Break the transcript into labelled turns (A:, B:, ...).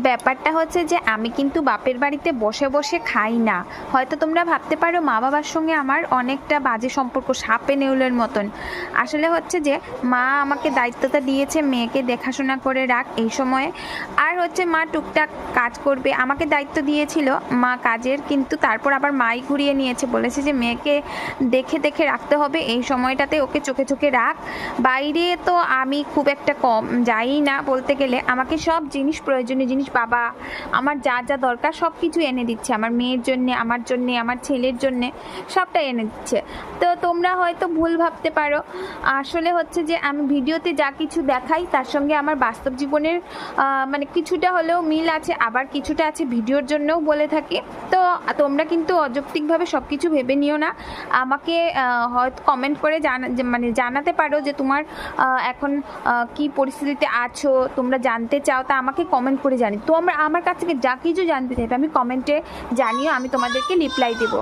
A: ব্যাপারটা হচ্ছে যে আমি কিন্তু বাপের বাড়িতে বসে বসে খাই না। হয়তো তোমরা ভাবতে পারো মা বাবার সঙ্গে আমার অনেকটা বাজে সম্পর্ক, সাপে নেউলের মতন। আসলে হচ্ছে যে মা আমাকে দায়িত্বটা দিয়েছে মেয়েকে দেখাশোনা করে রাখ এই সময়ে, আর হচ্ছে মা টুকটাক কাজ করবে, আমাকে দায়িত্ব দিয়েছিল মা কাজের, কিন্তু তারপর আবার মাই ঘুরিয়ে নিয়েছে, বলেছে যে মেয়েকে দেখে দেখে রাখতে হবে, এই সময়টাতে ওকে চোখে চোখে রাখ। বাইরে তো আমি খুব একটা কম যাই না বলতে গেলে, আমাকে সব জিনিস, প্রয়োজনীয় জিনিস বাবা আমার যা যা দরকার সব কিছু এনে দিচ্ছে, আমার মেয়ের জন্যে, আমার জন্যে, আমার ছেলের জন্যে, সবটাই এনে দিচ্ছে। তো তোমরা হয়তো ভুল ভাবতে পারো, আসলে হচ্ছে যে আমি ভিডিওতে যা কিছু দেখাই তার সঙ্গে আমার বাস্তব জীবনের মানে কিছুটা হলেও মিল আছে, আবার কিছুটা আছে ভিডিওর জন্যও বলে থাকি। তো তোমরা কিন্তু অযৌক্তিকভাবে সব কিছু ভেবে নিও না। আমাকে হয়তো কমেন্ট করে মানে জানাতে পারো যে তোমার এখন কি পরিস্থিতিতে আছো, তোমরা জানতে চাও, তা আমাকে কমেন্ট করে জানি। তো আমার কাছ থেকে যা কিছু জানতে চাইবে আমি কমেন্টে জানিও, আমি তোমাদেরকে রিপ্লাই দেবো।